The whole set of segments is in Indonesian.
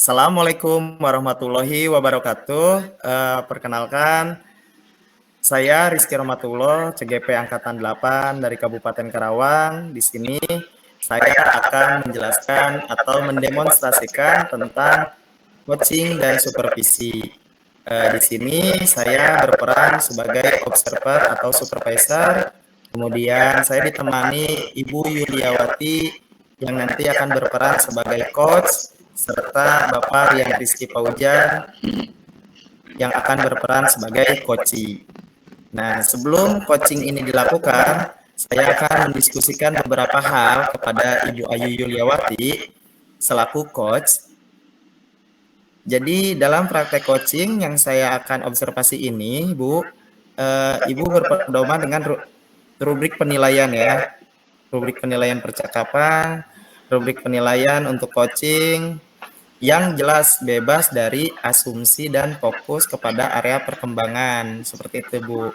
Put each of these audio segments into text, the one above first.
Assalamualaikum warahmatullahi wabarakatuh. Perkenalkan, saya Rizky Romatullah, CGP Angkatan 8 dari Kabupaten Karawang. Di sini saya akan menjelaskan atau mendemonstrasikan tentang coaching dan supervisi. Di sini saya berperan sebagai observer atau supervisor. Kemudian saya ditemani Ibu Yuliawati yang nanti akan berperan sebagai coach, serta Bapak Rian Rizky Paujan yang akan berperan sebagai coachee. Nah, sebelum coaching ini dilakukan, saya akan mendiskusikan beberapa hal kepada Ibu Ayu Yuliawati selaku coach. Jadi dalam praktek coaching yang saya akan observasi ini, Ibu berpedoman dengan rubrik penilaian ya, rubrik penilaian percakapan, rubrik penilaian untuk coaching yang jelas bebas dari asumsi dan fokus kepada area perkembangan. Seperti itu, Bu.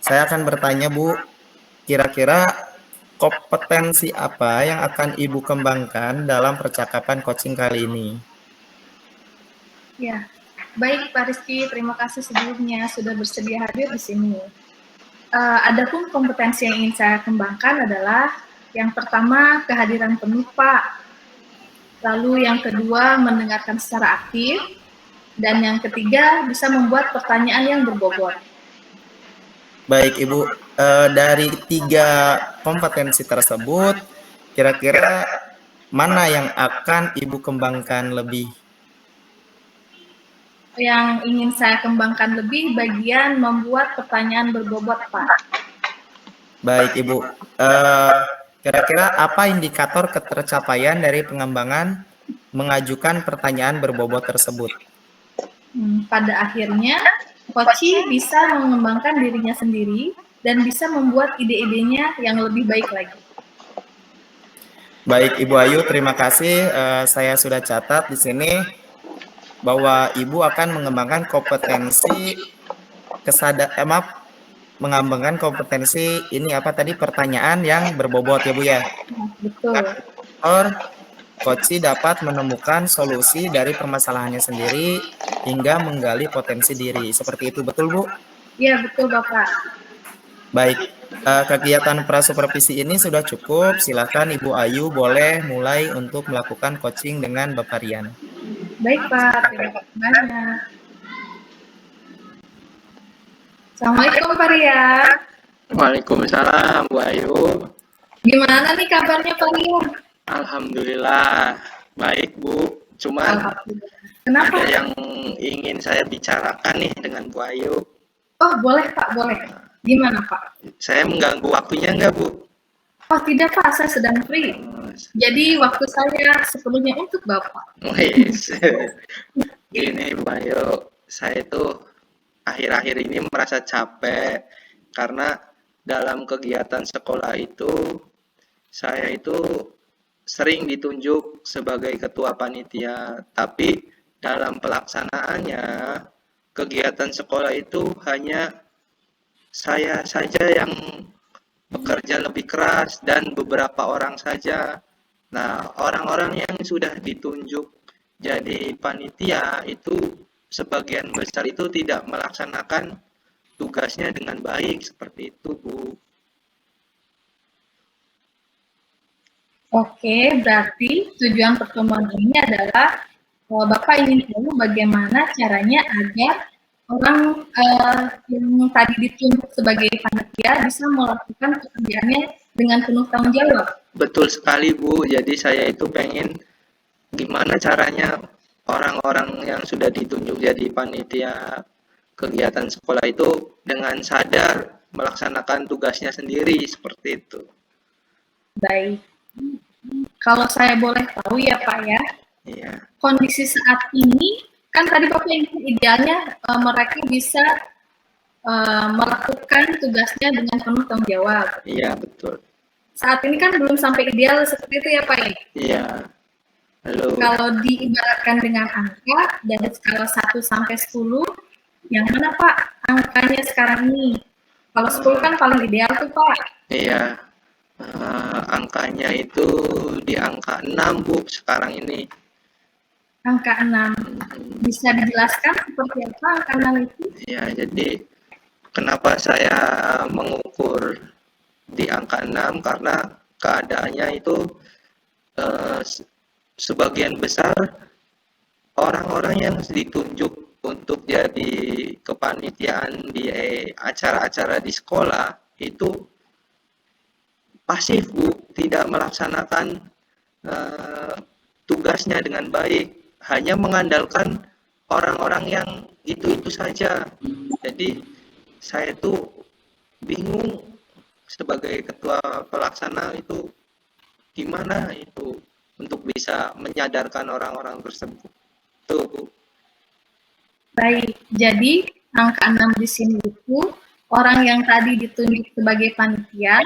Saya akan bertanya, Bu, kira-kira kompetensi apa yang akan Ibu kembangkan dalam percakapan coaching kali ini? Ya, baik Pak Rizky, terima kasih sebelumnya sudah bersedia hadir di sini. Adapun kompetensi yang ingin saya kembangkan adalah yang pertama kehadiran penuh Pak, lalu yang kedua mendengarkan secara aktif, dan yang ketiga bisa membuat pertanyaan yang berbobot. Baik Ibu, dari 3 kompetensi tersebut, kira-kira mana yang akan Ibu kembangkan lebih? Yang ingin saya kembangkan lebih bagian membuat pertanyaan berbobot, Pak. Baik Ibu, kira-kira apa indikator ketercapaian dari pengembangan mengajukan pertanyaan berbobot tersebut? Pada akhirnya, coachee bisa mengembangkan dirinya sendiri dan bisa membuat ide-idenya yang lebih baik lagi. Baik Ibu Ayu, terima kasih. Saya sudah catat di sini bahwa Ibu akan mengembangkan kompetensi mengembangkan kompetensi ini apa tadi, pertanyaan yang berbobot ya Bu ya. Betul. Coachee dapat menemukan solusi dari permasalahannya sendiri hingga menggali potensi diri. Seperti itu, betul Bu? Iya, betul Bapak. Baik, kegiatan prasupervisi ini sudah cukup. Silakan Ibu Ayu boleh mulai untuk melakukan coaching dengan Bapak Rian. Baik Pak, terima kasih banyak. Assalamualaikum Pak Rian. Waalaikumsalam Bu Ayu. Gimana nih kabarnya Pak Rian? Alhamdulillah baik Bu. Cuma kenapa? Ada yang ingin saya bicarakan nih dengan Bu Ayu. Oh boleh Pak, boleh. Gimana Pak? Saya mengganggu waktunya nggak Bu? Oh tidak Pak, saya sedang free. Jadi waktu saya sepenuhnya untuk Bapak. Gini Bu Ayu, saya tuh akhir-akhir ini merasa capek karena dalam kegiatan sekolah itu saya itu sering ditunjuk sebagai ketua panitia, tapi dalam pelaksanaannya kegiatan sekolah itu hanya saya saja yang bekerja lebih keras dan beberapa orang saja. Nah, orang-orang yang sudah ditunjuk jadi panitia itu sebagian besar itu tidak melaksanakan tugasnya dengan baik, seperti itu Bu. Oke, berarti tujuan pertemuan ini adalah Bapak ingin tahu bagaimana caranya agar orang yang tadi ditunjuk sebagai panitia bisa melakukan pekerjaannya dengan penuh tanggung jawab. Betul sekali Bu, jadi saya itu pengen gimana caranya orang-orang yang sudah ditunjuk jadi panitia kegiatan sekolah itu dengan sadar melaksanakan tugasnya sendiri, seperti itu. Baik. Kalau saya boleh tahu ya Pak ya, iya. Kondisi saat ini, kan tadi Bapak yang idealnya mereka bisa melakukan tugasnya dengan penuh tanggung jawab. Iya, betul. Saat ini kan belum sampai ideal seperti itu ya Pak ya? Iya. Halo. Kalau diibaratkan dengan angka, dari skala 1 sampai 10, yang mana Pak angkanya sekarang ini? Kalau 10 kan paling ideal tuh Pak. Iya. Angkanya itu di angka 6 Bu sekarang ini. Angka 6. Bisa dijelaskan seperti apa angka 6 itu? Ya, jadi kenapa saya mengukur di angka 6 karena keadaannya itu sebagian besar orang-orang yang ditunjuk untuk jadi kepanitiaan di acara-acara di sekolah itu pasif, Bu, tidak melaksanakan tugasnya dengan baik, hanya mengandalkan orang-orang yang itu saja. Jadi saya tuh bingung sebagai ketua pelaksana itu gimana itu untuk bisa menyadarkan orang-orang tersebut. Tuh, Bu. Baik, jadi angka 6 di sini itu orang yang tadi ditunjuk sebagai panitia,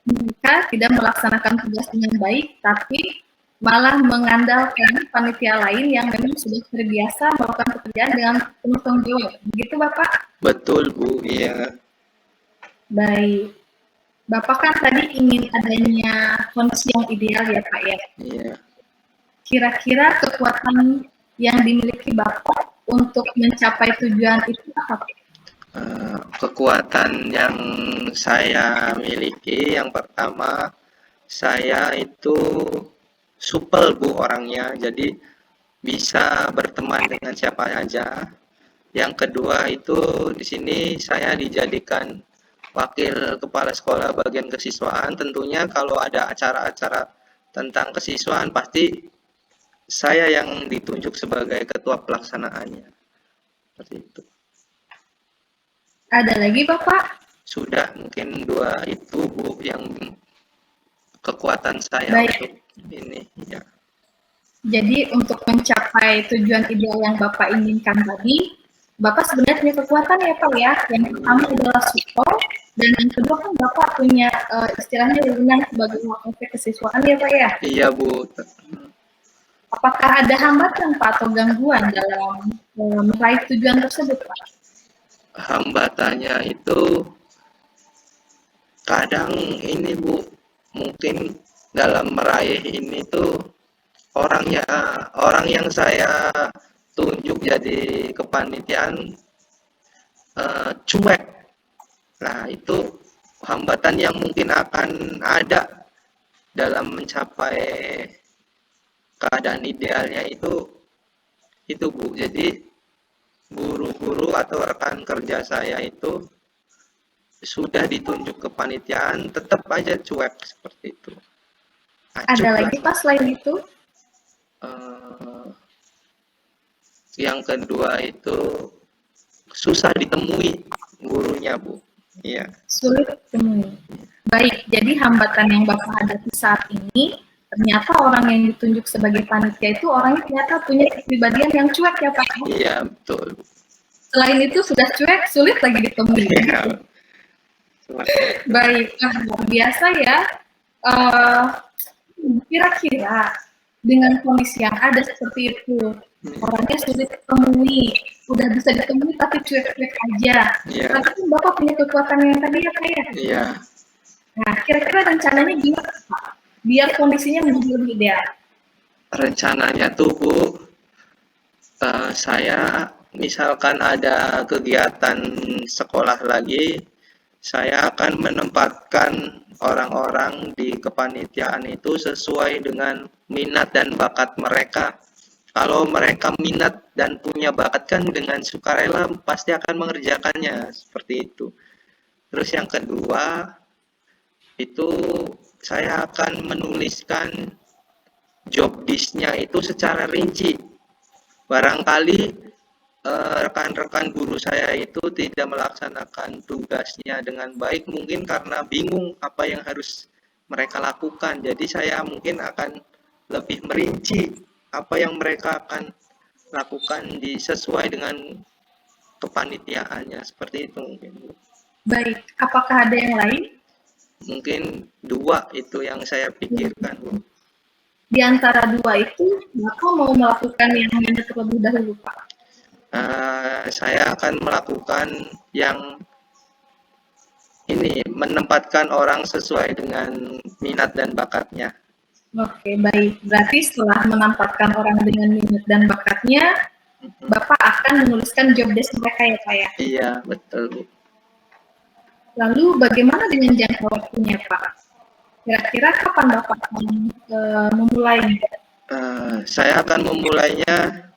mereka tidak melaksanakan tugas dengan baik, tapi malah mengandalkan panitia lain yang memang sudah terbiasa melakukan pekerjaan dengan penuh tanggung jawab. Begitu, Bapak? Betul, Bu. Iya. Baik. Bapak kan tadi ingin adanya kondisi yang ideal ya, Pak ya? Iya. Kira-kira kekuatan yang dimiliki Bapak untuk mencapai tujuan itu apa? Kekuatan yang saya miliki yang pertama, saya itu supel, Bu, orangnya, jadi bisa berteman dengan siapa saja. Yang kedua itu di sini saya dijadikan wakil kepala sekolah bagian kesiswaan. Tentunya kalau ada acara-acara tentang kesiswaan pasti saya yang ditunjuk sebagai ketua pelaksanaannya. Seperti itu. Ada lagi, Bapak? Sudah mungkin 2 itu, Bu, yang kekuatan saya Baik. untuk ini, ya. Jadi untuk mencapai tujuan ideal yang Bapak inginkan tadi, Bapak sebenarnya punya kekuatan ya Pak ya. Yang pertama adalah support, dan yang kedua kan Bapak punya istilahnya wewenang sebagai wakil kesiswaan ya Pak ya. Iya, Bu. Apakah ada hambatan Pak atau gangguan dalam meraih tujuan tersebut Pak? Hambatannya itu kadang ini, Bu, mungkin dalam meraih ini tuh orang yang saya tunjuk jadi kepanitiaan cuek. Nah, itu hambatan yang mungkin akan ada dalam mencapai keadaan idealnya itu, Bu. Jadi guru-guru atau rekan kerja saya itu sudah ditunjuk kepanitiaan tetap aja cuek seperti itu. Ada lagi Pak selain itu? Yang kedua itu susah ditemui gurunya, Bu. Iya. Sulit ditemui. Baik, jadi hambatan yang Bapak hadapi saat ini, ternyata orang yang ditunjuk sebagai panitia itu orangnya ternyata punya kepribadian yang cuek ya Pak? Iya, betul. Selain itu sudah cuek, sulit lagi ditemui. Iya. Baik, luar biasa ya. Kira-kira dengan kondisi yang ada seperti itu, orangnya sulit ditemui, udah bisa ditemui tapi cuek-cuek aja. Iya. Tapi kan Bapak punya kekuatan yang tadi ya Pak ya? Iya. Nah, kira-kira rencananya gimana Pak? Biar kondisinya menjadi lebih ideal. Rencananya tuh, Bu, saya misalkan ada kegiatan sekolah lagi, saya akan menempatkan orang-orang di kepanitiaan itu sesuai dengan minat dan bakat mereka. Kalau mereka minat dan punya bakat kan dengan sukarela pasti akan mengerjakannya, seperti itu. Terus yang kedua, itu saya akan menuliskan job disk-nya itu secara rinci. Barangkali rekan-rekan guru saya itu tidak melaksanakan tugasnya dengan baik, mungkin karena bingung apa yang harus mereka lakukan. Jadi saya mungkin akan lebih merinci apa yang mereka akan lakukan sesuai dengan kepanitiaannya, seperti itu mungkin. Baik, apakah ada yang lain? Mungkin 2 itu yang saya pikirkan, Bu. Di antara 2 itu, Bapak mau melakukan yang mana terlebih dahulu, Pak? Saya akan melakukan yang ini, menempatkan orang sesuai dengan minat dan bakatnya. Oke, baik. Berarti setelah menempatkan orang dengan minat dan bakatnya, Bapak akan menuliskan job desk mereka ya, Pak ya? Iya, betul, Bu. Lalu bagaimana dengan jangka waktunya, Pak? Kira-kira kapan Bapak akan memulai? Saya akan memulainya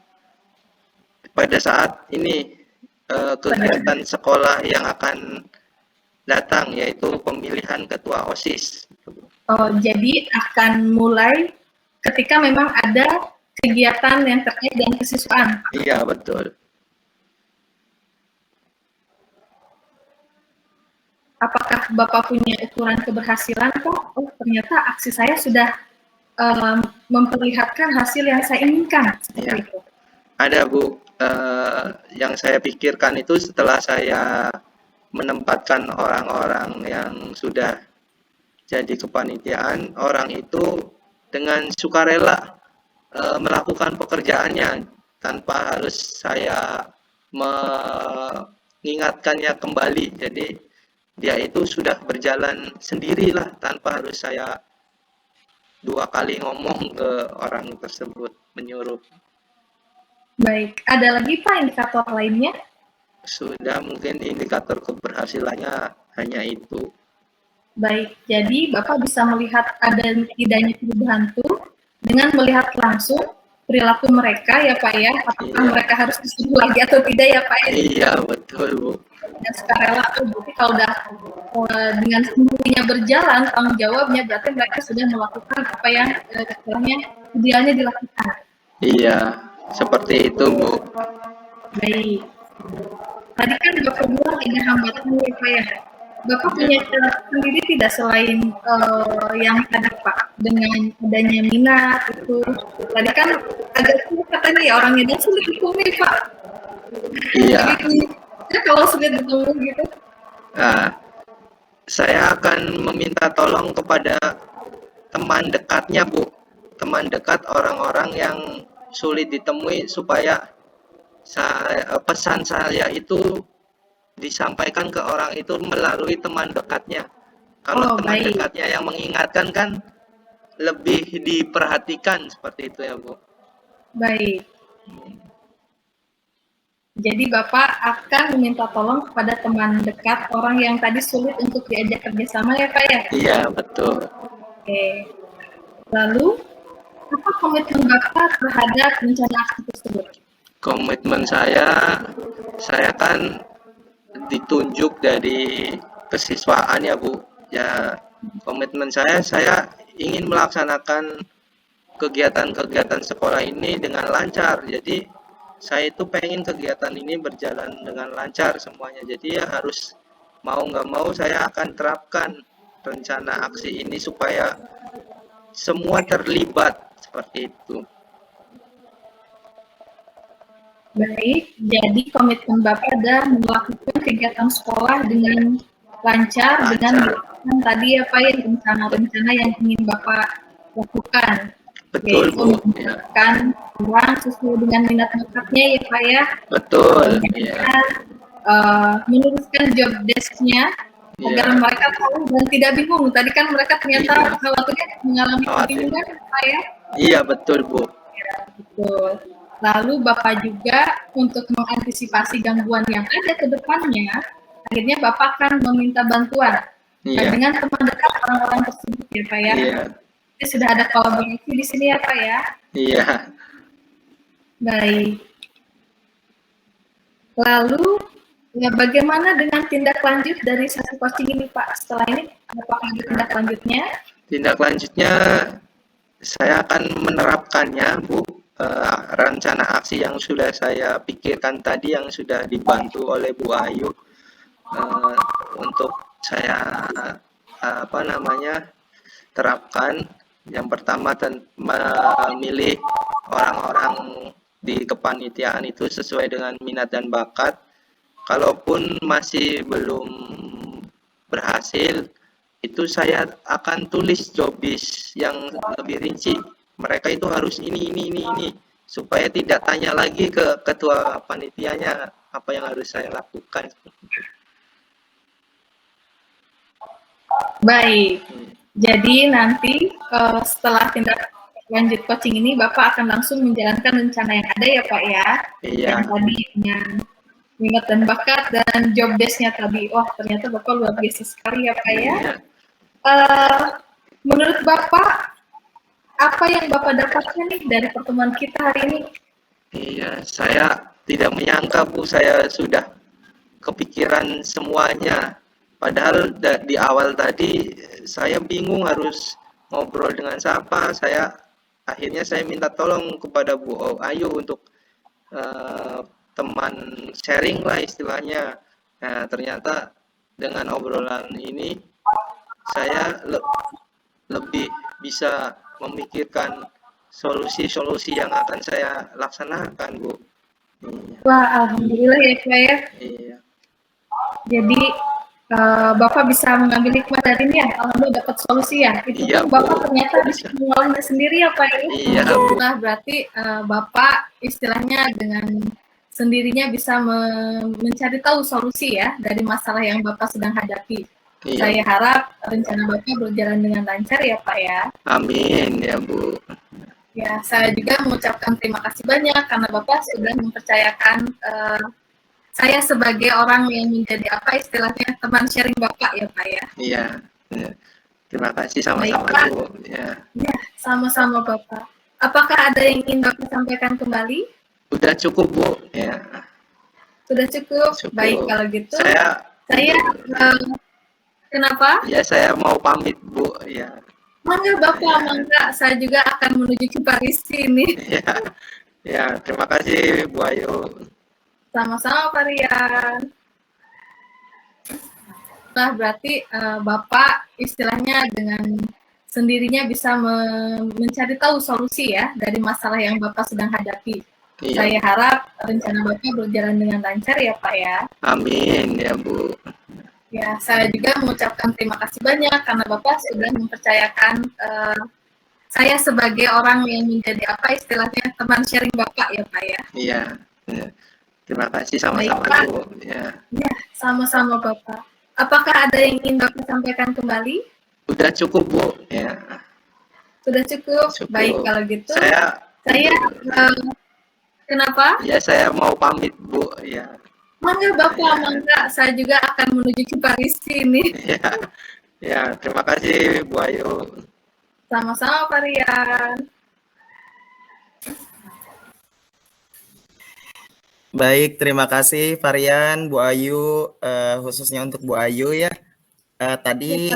pada saat ini kegiatan sekolah yang akan datang, yaitu pemilihan ketua OSIS. Oh, jadi akan mulai ketika memang ada kegiatan yang terkait dengan kesiswaan. Iya, betul. Apakah Bapak punya ukuran keberhasilan, Pak? Oh, ternyata aksi saya sudah memperlihatkan hasil yang saya inginkan. Seperti itu. Ada, Bu. Yang saya pikirkan itu setelah saya menempatkan orang-orang yang sudah jadi kepanitiaan, orang itu dengan sukarela melakukan pekerjaannya tanpa harus saya mengingatkannya kembali. Jadi dia itu sudah berjalan sendirilah tanpa harus saya 2 kali ngomong ke orang tersebut, menyuruh. Baik, ada lagi Pak indikator lainnya? Sudah, mungkin indikator keberhasilannya hanya itu. Baik, jadi Bapak bisa melihat ada tidaknya perubahan itu dengan melihat langsung perilaku mereka ya Pak ya, apakah mereka harus disuruh lagi atau tidak ya Pak ya? Iya, betul, Bu. Dan sukarela tuh, berarti kalau udah dengan sendirinya berjalan tanggung jawabnya, berarti mereka sudah melakukan apa yang istilahnya idealnya dilakukan. Iya, seperti itu, Bu. Baik. Tadi kan Bapak bilang ada hambatan ya Pak ya. Bapak punya cara sendiri tidak selain yang tadi Pak, dengan adanya minat itu. Tadi kan agak sulit katanya ya, orangnya dan sulit ditemui Pak. Iya. Ya, kalau sulit ditemu gitu. Nah, saya akan meminta tolong kepada teman dekatnya, Bu. Teman dekat orang-orang yang sulit ditemui supaya pesan saya itu disampaikan ke orang itu melalui teman dekatnya. Kalau teman dekatnya yang mengingatkan kan lebih diperhatikan, seperti itu ya, Bu. Baik. Jadi Bapak akan meminta tolong kepada teman dekat orang yang tadi sulit untuk diajak kerjasama ya Pak ya? Iya, betul. Oke. Lalu, apa komitmen Bapak terhadap rencana aksi tersebut? Komitmen saya kan ditunjuk dari kesiswaan ya, Bu. Ya, komitmen saya ingin melaksanakan kegiatan-kegiatan sekolah ini dengan lancar. Jadi saya itu pengen kegiatan ini berjalan dengan lancar semuanya. Jadi ya harus mau nggak mau saya akan terapkan rencana aksi ini supaya semua terlibat, seperti itu. Baik, jadi komitmen Bapak adalah melakukan kegiatan sekolah dengan lancar. Dengan melakukan tadi ya Pak ya, rencana-rencana yang ingin Bapak lakukan. Betul, Bu. Kan orang sesuai dengan minat bakatnya ya Pak ya. Betul. Ya. Menuliskan job desk-nya agar mereka tahu dan tidak bingung. Tadi kan mereka ternyata khawatirnya mengalami kebingungan Pak ya. Iya, betul, Bu. Ya, betul. Lalu Bapak juga untuk mengantisipasi gangguan yang ada ke depannya, akhirnya Bapak akan meminta bantuan dengan teman dekat orang-orang tersebut ya Pak ya. Iya. Sudah ada kolaborasi di sini ya Pak ya? Iya. Baik. Lalu, ya bagaimana dengan tindak lanjut dari sesi coaching ini Pak? Setelah ini, apakah ada tindak lanjutnya? Tindak lanjutnya, saya akan menerapkannya, Bu. Rencana aksi yang sudah saya pikirkan tadi, yang sudah dibantu oleh Bu Ayu, untuk saya terapkan. Yang pertama, memilih orang-orang di kepanitiaan itu sesuai dengan minat dan bakat. Kalaupun masih belum berhasil, itu saya akan tulis jobis yang lebih rinci. Mereka itu harus ini, supaya tidak tanya lagi ke ketua panitianya apa yang harus saya lakukan. Baik. Jadi nanti setelah tindak lanjut coaching ini, Bapak akan langsung menjalankan rencana yang ada ya Pak ya? Iya. Yang tadi dengan minat dan bakat dan job desk-nya tadi. Wah ternyata Bapak luar biasa sekali ya Pak ya. Iya. Menurut Bapak, apa yang Bapak dapatkan nih dari pertemuan kita hari ini? Iya, saya tidak menyangka Bu, saya sudah kepikiran semuanya. Padahal di awal tadi saya bingung harus ngobrol dengan siapa. Akhirnya saya minta tolong kepada Bu Ayu untuk teman sharing lah istilahnya. Nah, ternyata dengan obrolan ini saya lebih bisa memikirkan solusi-solusi yang akan saya laksanakan, Bu. Iya. Wah, alhamdulillah ya Pak ya. Iya. Jadi Bapak bisa mengambil hikmah dari ini ya, alhamdulillah dapat solusi ya. Itu Iya, pun Bapak Bu. ternyata bisa mengalaminya sendiri ya Pak ya. Iya, Bu. Nah, berarti Bapak istilahnya dengan sendirinya bisa mencari tahu solusi ya dari masalah yang Bapak sedang hadapi. Iya. Saya harap rencana Bapak berjalan dengan lancar ya Pak ya. Amin ya Bu. Ya, saya juga mengucapkan terima kasih banyak karena Bapak sudah mempercayakan saya sebagai orang yang menjadi apa istilahnya teman sharing Bapak ya Pak ya. Iya. Terima kasih sama-sama Baik, Bu. Ya. Ya, sama-sama Bapak. Apakah ada yang ingin Bapak sampaikan kembali? Udah cukup Bu. Ya. Sudah cukup? Cukup. Baik kalau gitu. Saya Kenapa? Ya saya mau pamit Bu. Ya. Mangga Bapak, mangga. Saya juga akan menuju ke Paris ini. Ya. Ya, terima kasih Bu Ayu. Sama-sama Pak Rian. Nah, berarti Bapak istilahnya dengan sendirinya bisa mencari tahu solusi ya dari masalah yang Bapak sedang hadapi. Iya. Saya harap rencana Bapak berjalan dengan lancar ya Pak ya. Amin ya Bu. Ya, saya juga mengucapkan terima kasih banyak karena Bapak sudah mempercayakan saya sebagai orang yang menjadi apa istilahnya teman sharing Bapak ya Pak ya. Iya. Ya. Terima kasih sama-sama Baik, Bu. Ya. Ya, sama-sama Bapak. Apakah ada yang ingin Bapak sampaikan kembali? Udah cukup Bu. Ya. Sudah cukup? Cukup. Baik kalau gitu. Saya Kenapa? Ya saya mau pamit Bu. Ya. Mangga Bapak, mangga. Saya juga akan menuju ke Paris ini. Ya. Ya, terima kasih Bu Ayu. Sama-sama Pak Rian. Baik, terima kasih Varian, Bu Ayu, khususnya untuk Bu Ayu ya. Tadi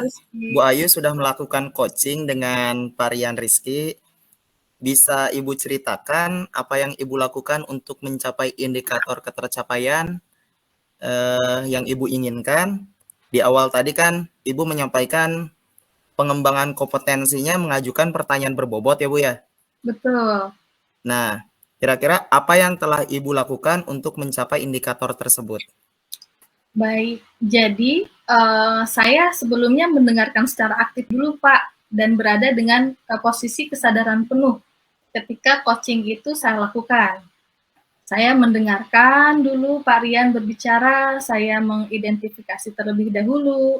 Bu Ayu sudah melakukan coaching dengan Varian Rizky. Bisa Ibu ceritakan apa yang Ibu lakukan untuk mencapai indikator ketercapaian yang Ibu inginkan? Di awal tadi kan Ibu menyampaikan pengembangan kompetensinya mengajukan pertanyaan berbobot ya Bu ya? Betul. Nah, kira-kira apa yang telah Ibu lakukan untuk mencapai indikator tersebut? Baik, jadi saya sebelumnya mendengarkan secara aktif dulu Pak, dan berada dengan posisi kesadaran penuh ketika coaching itu saya lakukan. Saya mendengarkan dulu Pak Rian berbicara, saya mengidentifikasi terlebih dahulu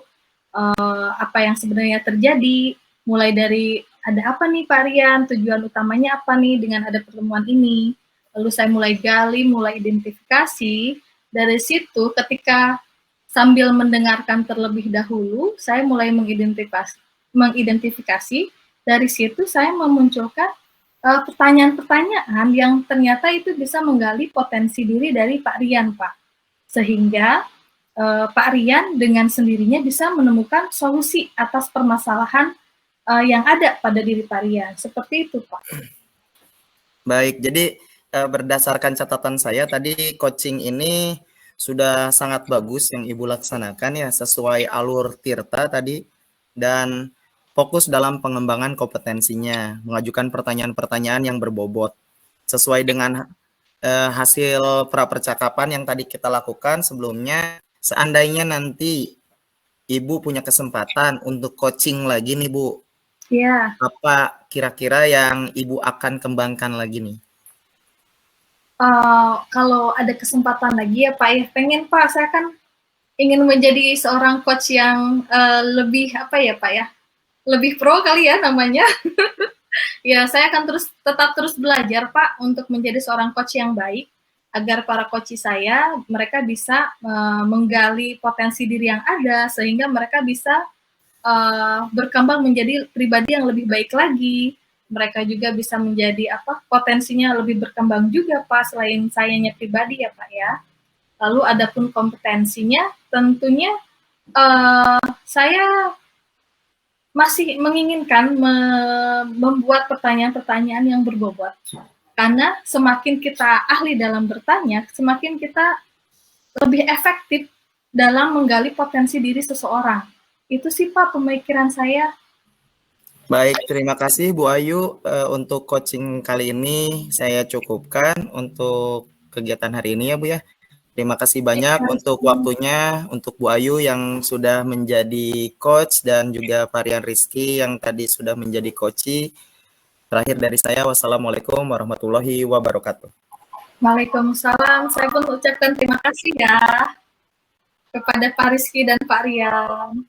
apa yang sebenarnya terjadi, mulai dari ada apa nih Pak Rian, tujuan utamanya apa nih dengan ada pertemuan ini. Lalu saya mulai gali, mulai identifikasi. Dari situ ketika sambil mendengarkan terlebih dahulu, saya mulai mengidentifikasi. Dari situ saya memunculkan pertanyaan-pertanyaan yang ternyata itu bisa menggali potensi diri dari Pak Rian, Pak. Sehingga Pak Rian dengan sendirinya bisa menemukan solusi atas permasalahan yang ada pada diri Pak Rian. Seperti itu, Pak. Baik, jadi berdasarkan catatan saya tadi coaching ini sudah sangat bagus yang Ibu laksanakan ya, sesuai alur Tirta tadi, dan fokus dalam pengembangan kompetensinya, mengajukan pertanyaan-pertanyaan yang berbobot sesuai dengan hasil prapercakapan yang tadi kita lakukan sebelumnya. Seandainya nanti Ibu punya kesempatan untuk coaching lagi nih Bu, Ya. apa kira-kira yang Ibu akan kembangkan lagi nih? Kalau ada kesempatan lagi ya Pak, ya pengen Pak, saya kan ingin menjadi seorang coach yang lebih apa ya Pak ya, lebih pro kali ya namanya. Ya, saya akan tetap terus belajar, Pak, untuk menjadi seorang coach yang baik, agar para coach saya, mereka bisa menggali potensi diri yang ada, sehingga mereka bisa berkembang menjadi pribadi yang lebih baik lagi. Mereka juga bisa menjadi potensinya lebih berkembang juga, Pak, selain sayanya pribadi ya, Pak ya. Lalu adapun kompetensinya, tentunya saya masih menginginkan membuat pertanyaan-pertanyaan yang berbobot. Karena semakin kita ahli dalam bertanya, semakin kita lebih efektif dalam menggali potensi diri seseorang. Itu sih Pak pemikiran saya. Baik, terima kasih Bu Ayu. Untuk coaching kali ini saya cukupkan untuk kegiatan hari ini ya Bu ya. Terima kasih banyak untuk waktunya, untuk Bu Ayu yang sudah menjadi coach dan juga Varian Rizky yang tadi sudah menjadi coach. Terakhir dari saya, wassalamualaikum warahmatullahi wabarakatuh. Waalaikumsalam. Saya pun ucapkan terima kasih ya kepada Pak Rizky dan Pak Rian.